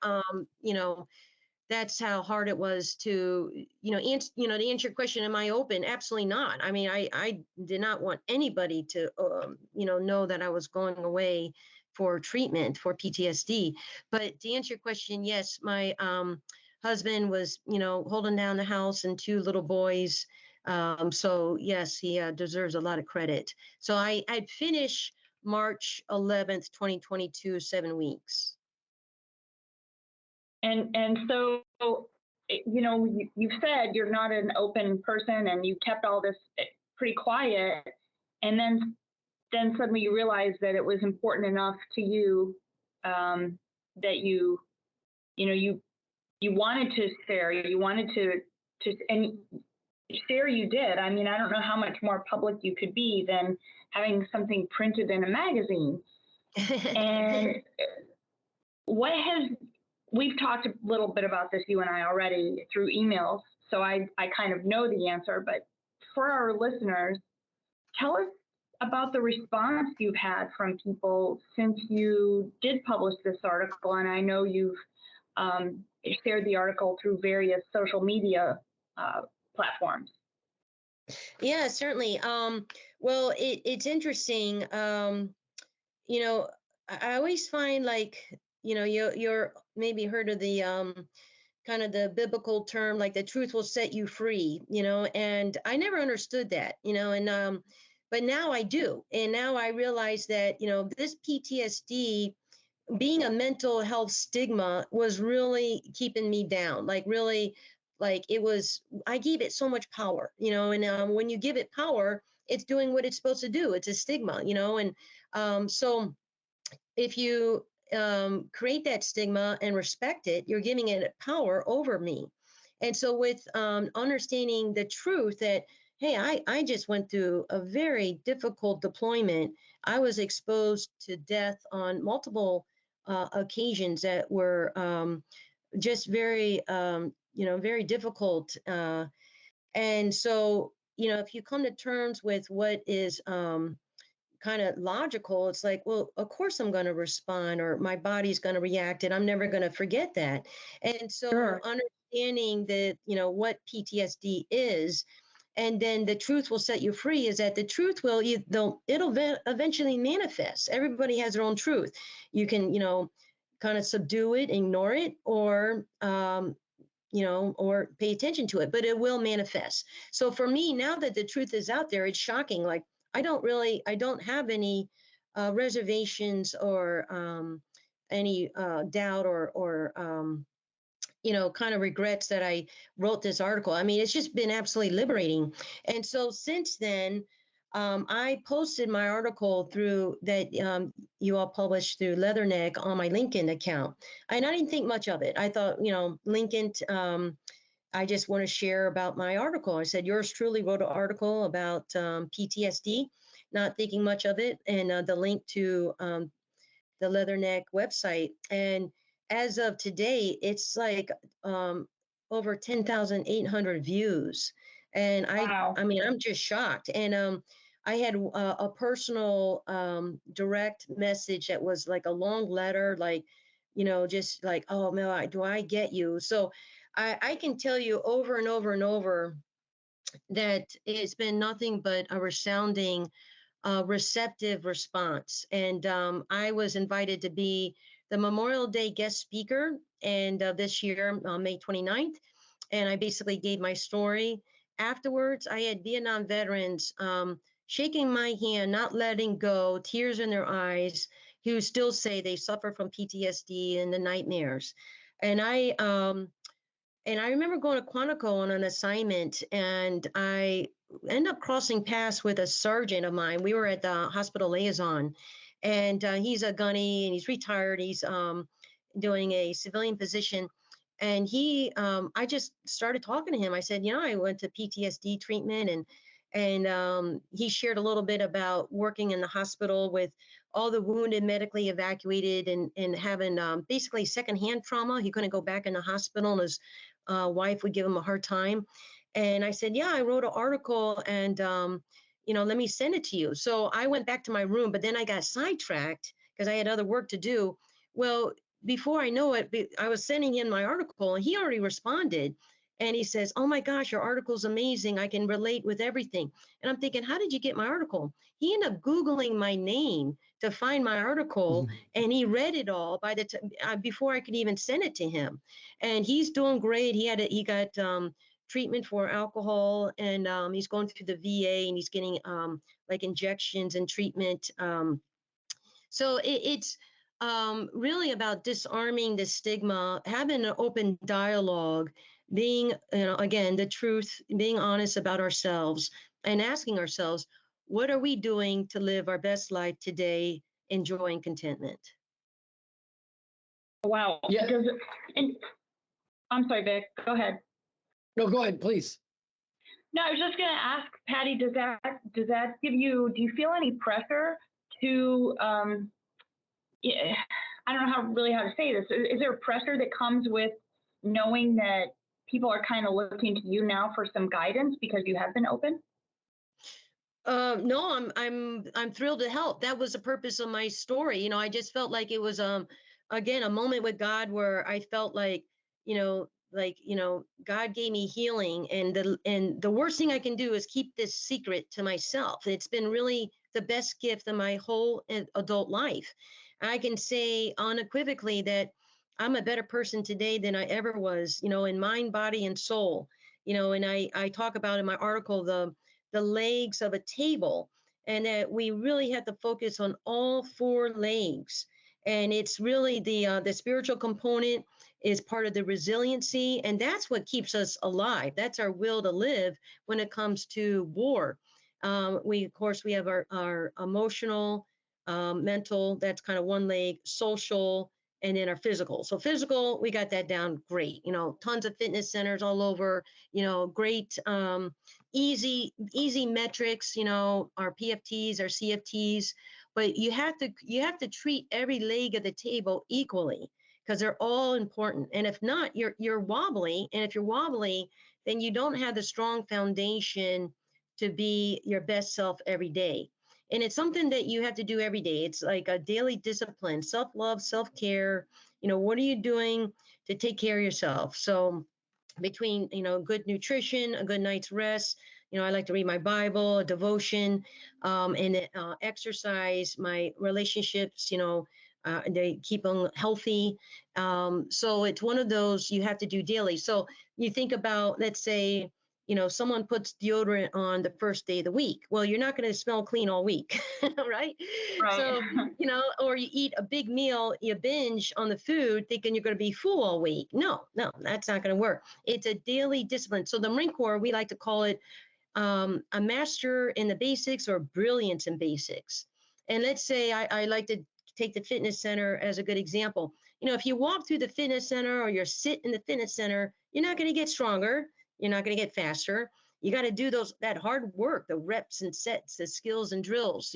that's how hard it was to, to answer your question, am I open? Absolutely not. I mean, I did not want anybody to, know that I was going away for treatment for PTSD. But to answer your question, yes, my husband was, holding down the house and 2 little boys. So yes, he deserves a lot of credit. So I'd finish March 11th, 2022, 7 weeks. And so, you've said you're not an open person, and you kept all this pretty quiet, and then suddenly you realized that it was important enough to you, that you wanted to share, and share you did. I mean, I don't know how much more public you could be than having something printed in a magazine. And we've talked a little bit about this, you and I, already through emails, so I kind of know the answer, but for our listeners, tell us about the response you've had from people since you did publish this article. And I know you've shared the article through various social media platforms. Yeah, certainly. Well, it's interesting. I always find, like, you're maybe heard of the kind of the biblical term, like the truth will set you free, and I never understood that, and but now I do. And now I realize that, this PTSD, being a mental health stigma, was really keeping me down, like really, like I gave it so much power, and when you give it power, it's doing what it's supposed to do. It's a stigma, and so if you create that stigma and respect it, you're giving it power over me. And so with understanding the truth that, hey, I just went through a very difficult deployment. I was exposed to death on multiple occasions that were just very, very difficult. And so, if you come to terms with what is kind of logical, it's like, well, of course I'm going to respond, or my body's going to react, and I'm never going to forget that. And so, Sure. understanding that, what PTSD is, and then the truth will set you free, is that the truth will, eventually manifest. Everybody has their own truth. You can, kind of subdue it, ignore it, or or pay attention to it, but it will manifest. So for me, now that the truth is out there, it's shocking. Like, I don't have any reservations or any doubt or kind of regrets that I wrote this article. I mean, it's just been absolutely liberating. And so since then, I posted my article through that you all published through Leatherneck on my LinkedIn account. And I didn't think much of it. I thought, LinkedIn, I just want to share about my article. I said, yours truly wrote an article about PTSD, not thinking much of it, and the link to the Leatherneck website. And as of today, it's like over 10,800 views. And Wow. I mean, I'm just shocked. And I had a personal direct message that was like a long letter, like, just like, oh, Mel, do I get you? So I can tell you over and over and over that it's been nothing but a resounding receptive response. And I was invited to be the Memorial Day guest speaker, and this year, May 29th. And I basically gave my story. Afterwards, I had Vietnam veterans shaking my hand, not letting go, tears in their eyes, who still say they suffer from PTSD and the nightmares. And I remember going to Quantico on an assignment, and I ended up crossing paths with a sergeant of mine. We were at the hospital liaison, and he's a gunny, and he's retired. He's doing a civilian position. And I just started talking to him. I said, I went to PTSD treatment, and he shared a little bit about working in the hospital with all the wounded medically evacuated and having basically secondhand trauma. He couldn't go back in the hospital, and his wife would give him a hard time. And I said, yeah, I wrote an article, and let me send it to you. So I went back to my room, but then I got sidetracked because I had other work to do. Well, before I know it, I was sending in my article, and he already responded. And he says, oh my gosh, your article's amazing. I can relate with everything. And I'm thinking, how did you get my article? He ended up Googling my name to find my article, and he read it all by the before I could even send it to him. And he's doing great. He got treatment for alcohol, and he's going through the VA, and he's getting like injections and treatment. So it's really about disarming the stigma, having an open dialogue, being, again, the truth, being honest about ourselves, and asking ourselves, what are we doing to live our best life today, enjoying contentment? Wow. Yeah. And I'm sorry, Vic, go ahead. No, go ahead, please. No, I was just going to ask, Patty, do you feel any pressure to, I don't know how to say this. Is there pressure that comes with knowing that people are kind of looking to you now for some guidance because you have been open? No, I'm thrilled to help. That was the purpose of my story. I just felt like it was again a moment with God where I felt like, God gave me healing, and the worst thing I can do is keep this secret to myself. It's been really the best gift of my whole adult life. I can say unequivocally that I'm a better person today than I ever was, in mind, body, and soul. And I talk about in my article the legs of a table, and that we really have to focus on all four legs. And it's really the spiritual component is part of the resiliency, and that's what keeps us alive. That's our will to live when it comes to war. We have our emotional, mental, that's kind of one leg, social, and then our physical. So physical, we got that down great. Tons of fitness centers all over, great, easy metrics, our PFTs, our CFTs, but you have to treat every leg of the table equally, because they're all important. And if not, you're wobbly. And if you're wobbly, then you don't have the strong foundation to be your best self every day. And it's something that you have to do every day. It's like a daily discipline, self-love, self-care. What are you doing to take care of yourself? So between, good nutrition, a good night's rest, I like to read my Bible, a devotion, and exercise. My relationships, they keep them healthy. So it's one of those you have to do daily. So you think about, let's say, someone puts deodorant on the first day of the week. Well, you're not going to smell clean all week, right? Right. So, or you eat a big meal, you binge on the food thinking you're going to be full all week. No, that's not going to work. It's a daily discipline. So the Marine Corps, we like to call it a master in the basics or brilliance in basics. And let's say I like to take the fitness center as a good example. If you walk through the fitness center or you're sit in the fitness center, you're not going to get stronger. You're not going to get faster. You got to do that hard work, the reps and sets, the skills and drills,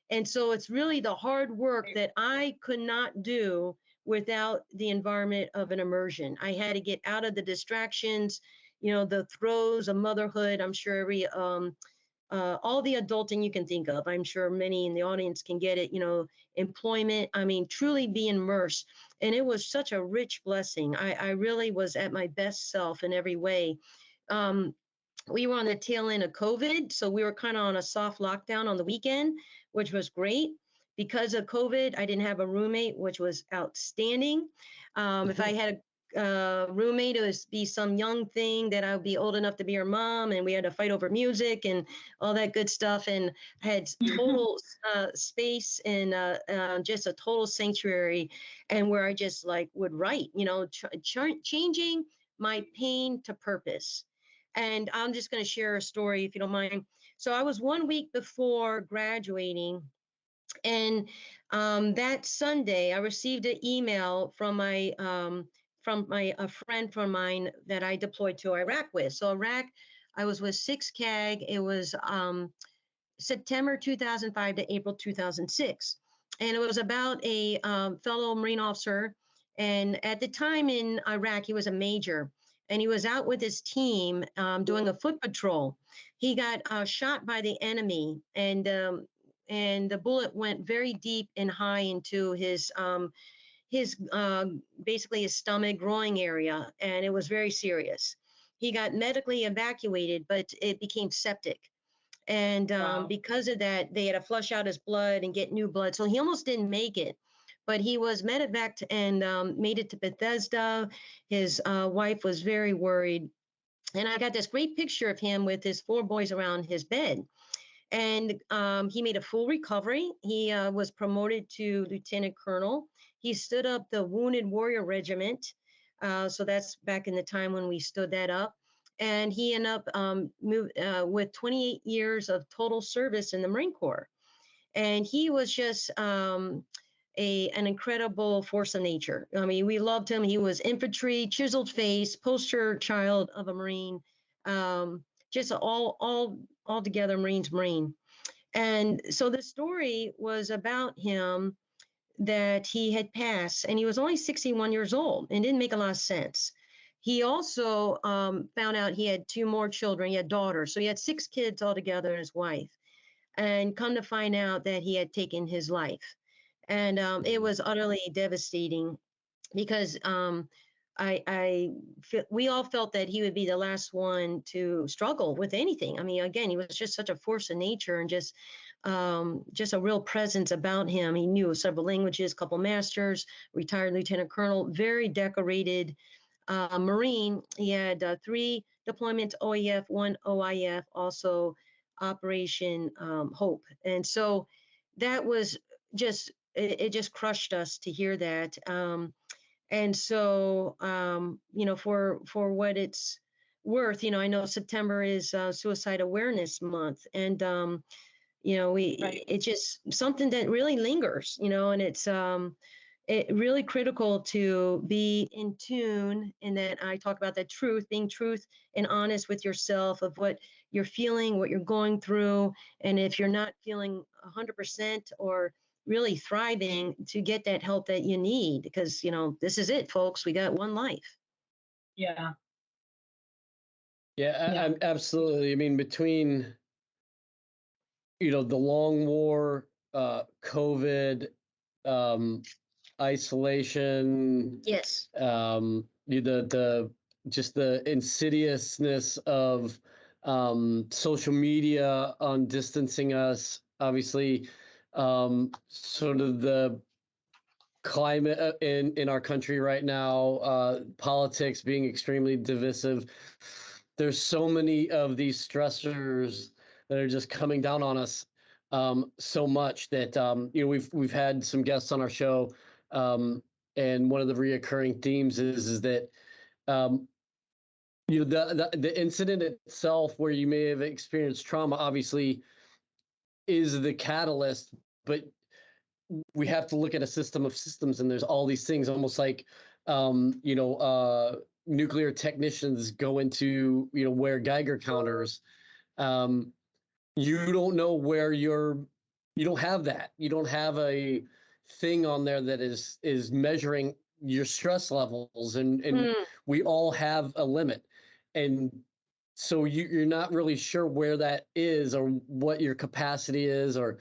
And so it's really the hard work that I could not do without the environment of an immersion. I had to get out of the distractions, the throes of motherhood. I'm sure all the adulting you can think of. I'm sure many in the audience can get it, employment. I mean, truly be immersed. And it was such a rich blessing. I really was at my best self in every way. We were on the tail end of COVID, so we were kind of on a soft lockdown on the weekend, which was great. Because of COVID, I didn't have a roommate, which was outstanding. If I had a roommate, it would be some young thing that I would be old enough to be her mom, and we had to fight over music and all that good stuff. And I had total space and just a total sanctuary, and where I just would write, changing my pain to purpose. And I'm just going to share a story, if you don't mind. So I was 1 week before graduating, and that Sunday, I received an email from a friend from mine that I deployed to Iraq with. So Iraq, I was with 6 CAG. It was September 2005 to April 2006, and it was about a fellow Marine officer. And at the time in Iraq, he was a major, and he was out with his team doing a foot patrol. He got shot by the enemy, and the bullet went very deep and high into his basically his stomach, groin area, and it was very serious. He got medically evacuated, but it became septic. And Wow. because of that, they had to flush out his blood and get new blood. So he almost didn't make it, but he was medevaced and made it to Bethesda. His wife was very worried. And I got this great picture of him with his 4 boys around his bed. And he made a full recovery. He was promoted to lieutenant colonel. He stood up the Wounded Warrior Regiment. So that's back in the time when we stood that up. And he ended up with 28 years of total service in the Marine Corps. And he was just an incredible force of nature. I mean, we loved him. He was infantry, chiseled face, poster child of a Marine, just all together Marine. And so the story was about him, that he had passed, and he was only 61 years old, and didn't make a lot of sense. He also found out he had 2 more children. He had daughters, so he had 6 kids altogether and his wife. And come to find out that he had taken his life. And it was utterly devastating, because we all felt that he would be the last one to struggle with anything. I mean, again, he was just such a force of nature, and just a real presence about him. He knew several languages, a couple masters, retired lieutenant colonel, very decorated Marine. He had 3 deployments, OEF, 1 OIF, also Operation Hope. And so that was just, it just crushed us to hear that. And so, for what it's worth, I know September is Suicide Awareness Month. And, Right. it's just something that really lingers, and it's really critical to be in tune. And that I talk about that truth, being truth and honest with yourself of what you're feeling, what you're going through. And if you're not feeling 100% or really thriving, to get that help that you need, because, this is it, folks. We got one life. Yeah. Yeah, absolutely. I mean, between, the long war, COVID, isolation, Yes. the just the insidiousness of social media on distancing us, obviously, sort of the climate in our country right now, politics being extremely divisive. There's so many of these stressors that are just coming down on us so much that we've had some guests on our show, and one of the reoccurring themes is that um, the incident itself where you may have experienced trauma obviously is the catalyst, but we have to look at a system of systems, and there's all these things, almost like nuclear technicians go into wear Geiger counters. You don't know where you don't have that. You don't have a thing on there that is measuring your stress levels, and we all have a limit, and so you're not really sure where that is or what your capacity is or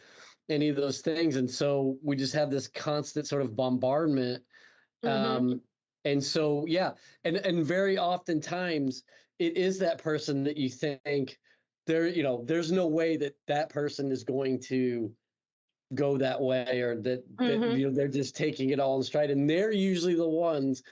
any of those things. And so we just have this constant sort of bombardment. And so, yeah. And very oftentimes it is that person that you think there's no way that that person is going to go that way, or that they're just taking it all in stride. And they're usually the ones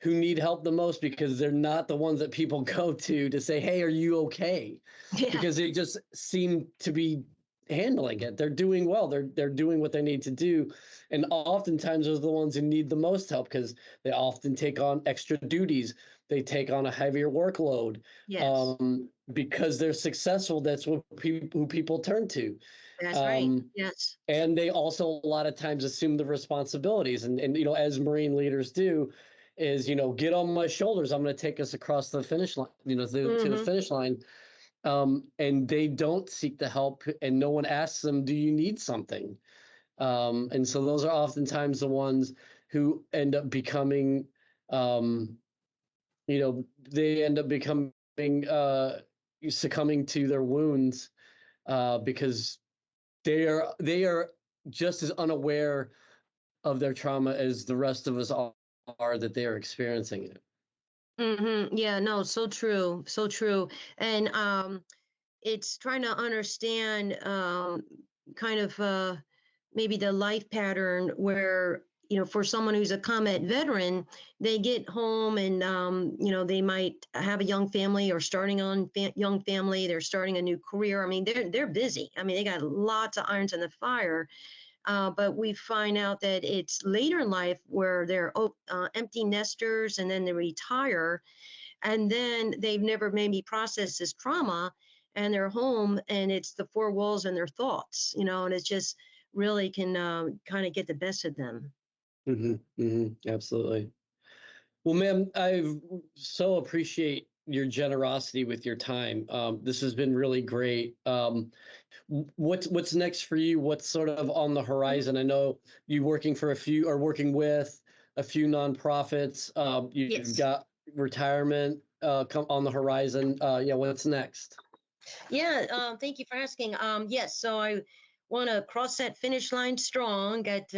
who need help the most, because they're not the ones that people go to say, hey, are you okay? Yeah. Because they just seem to be handling it. They're doing well. They're doing what they need to do. And oftentimes those are the ones who need the most help, because they often take on extra duties. They take on a heavier workload. Yes. Because they're successful. That's who people turn to. That's right. Yes. And they also a lot of times assume the responsibilities, and as Marine leaders do, is get on my shoulders. I'm going to take us across the finish line, to the finish line. And they don't seek the help, and no one asks them, do you need something? And so those are oftentimes the ones who end up becoming, they end up becoming, succumbing to their wounds, because they are just as unaware of their trauma as the rest of us are that they are experiencing it. Yeah, no, so true. So true. And it's trying to understand kind of maybe the life pattern where, for someone who's a combat veteran, they get home and, they might have a young family, or starting on young family. They're starting a new career. I mean, they're busy. I mean, they got lots of irons in the fire. But we find out that it's later in life where they're empty nesters, and then they retire, and then they've never maybe processed this trauma, and they're home, and it's the four walls and their thoughts, and it just really can kind of get the best of them. Absolutely. Well, ma'am, I so appreciate your generosity with your time. This has been really great. What's next for you? What's sort of on the horizon? I know you working with a few nonprofits. You've Yes. got retirement come on the horizon. What's next? Yeah, thank you for asking. Yes, so I want to cross that finish line strong. Got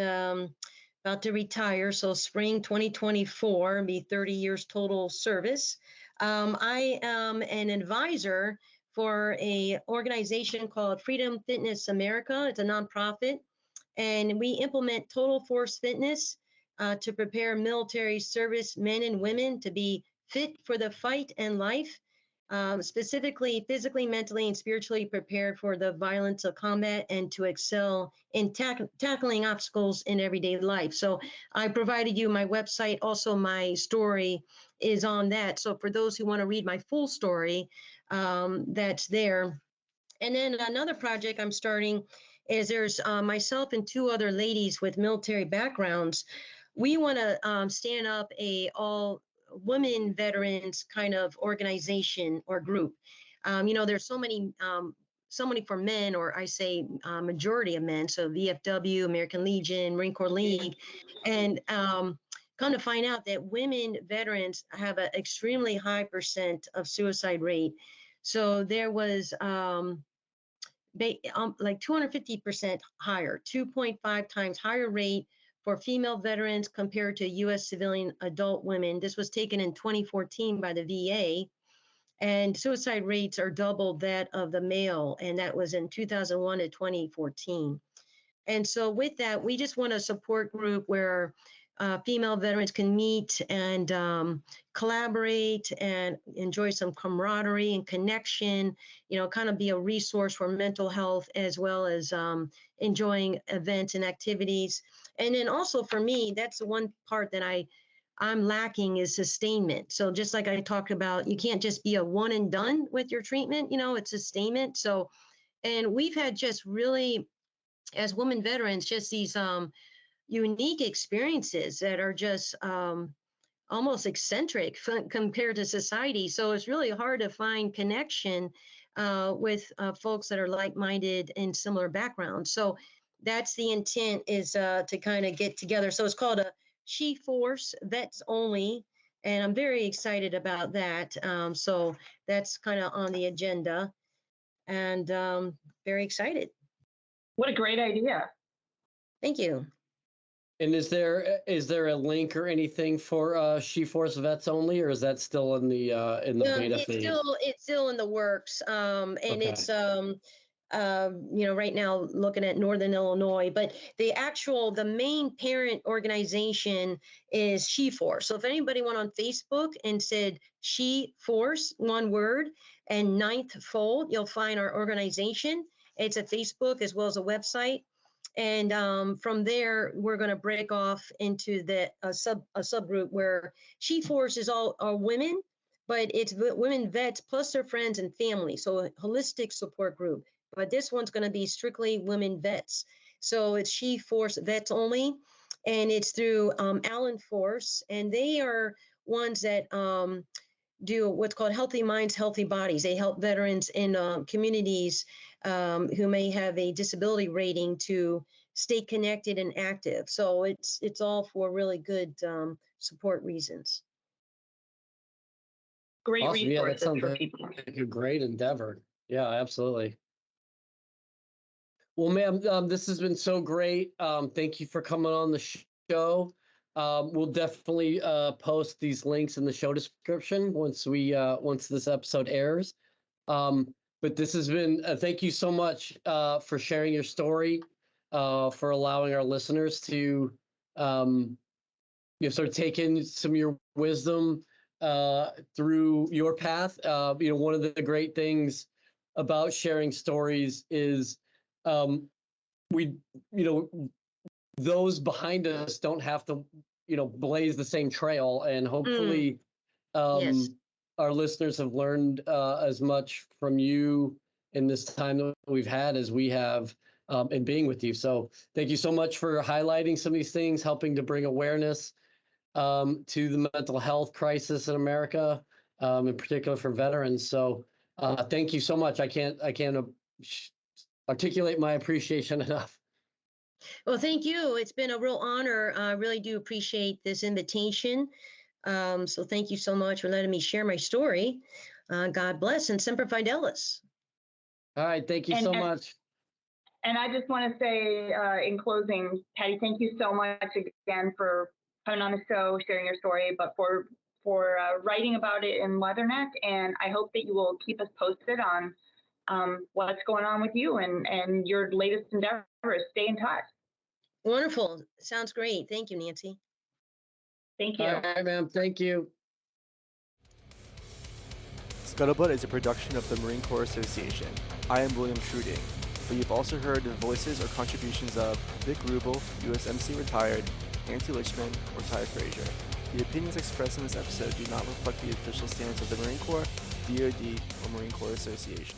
about to retire, so spring 2024, be 30 years total service. I am an advisor for a organization called Freedom Fitness America. It's a nonprofit, and we implement total force fitness to prepare military service men and women to be fit for the fight and life. Specifically physically, mentally, and spiritually prepared for the violence of combat, and to excel in tackling obstacles in everyday life. So I provided you my website. Also, my story is on that. So for those who want to read my full story, that's there. And then another project I'm starting is there's myself and two other ladies with military backgrounds. We want to stand up a all women veterans kind of organization or group. There's so many for men, or I say majority of men. So VFW, American Legion, Marine Corps League, and kind of find out that women veterans have an extremely high percent of suicide rate. So there was like 250% higher, 2.5 times higher rate for female veterans compared to U.S. civilian adult women. This was taken in 2014 by the VA. and suicide rates are double that of the male, and that was in 2001 to 2014. And so with that, we just want a support group where female veterans can meet and collaborate and enjoy some camaraderie and connection, kind of be a resource for mental health as well as enjoying events and activities. And then also for me, that's the one part that I'm lacking is sustainment. So just like I talked about, you can't just be a one and done with your treatment, it's sustainment. So, and we've had just really, as women veterans, just these unique experiences that are just almost eccentric compared to society. So it's really hard to find connection with folks that are like-minded and similar backgrounds. So that's the intent, is to kind of get together. So it's called a She Force Vets Only, and I'm very excited about that. So that's kind of on the agenda, and very excited. What a great idea. Thank you. And is there a link or anything for She Force Vets Only, or is that still in the beta phase? It's still in the works, and Okay. it's right now looking at Northern Illinois, but the main parent organization is She Force. So if anybody went on Facebook and said She Force, one word, and ninth fold, you'll find our organization. It's a Facebook as well as a website. And from there, we're going to break off into a subgroup where She Force is all women, but it's women vets plus their friends and family. So a holistic support group. But this one's going to be strictly women vets. So it's She Force Vets Only, and it's through Allen Force, and they are ones that do what's called Healthy Minds, Healthy Bodies. They help veterans in communities who may have a disability rating to stay connected and active. So it's all for really good support reasons. Great Awesome. Yeah, that resources sounds for people. like a great endeavor. Yeah, absolutely. Well, ma'am, this has been so great. Thank you for coming on the show. We'll definitely post these links in the show description once this episode airs. But this has been, thank you so much for sharing your story, for allowing our listeners to sort of take in some of your wisdom through your path. One of the great things about sharing stories is those behind us don't have to, blaze the same trail, and hopefully Yes. our listeners have learned as much from you in this time that we've had as we have in being with you. So thank you so much for highlighting some of these things, helping to bring awareness to the mental health crisis in America, in particular for veterans. So thank you so much. I can't articulate my appreciation enough. Well, thank you. It's been a real honor. I really do appreciate this invitation. So thank you so much for letting me share my story. God bless, and Semper Fidelis. All right. Thank you so much. And I just want to say in closing, Patty, thank you so much again for coming on the show, sharing your story, but for writing about it in Leatherneck. And I hope that you will keep us posted on what's going on with you and your latest endeavors. Stay in touch. Wonderful. Sounds great. Thank you, Nancy. Thank you. All right, ma'am. Thank you. Scuttlebutt is a production of the Marine Corps Association. I am William Truding, but you've also heard the voices or contributions of Vic Rubel, USMC retired, Nancy Lichman, or Ty Frazier. The opinions expressed in this episode do not reflect the official stance of the Marine Corps, DoD, or Marine Corps Association.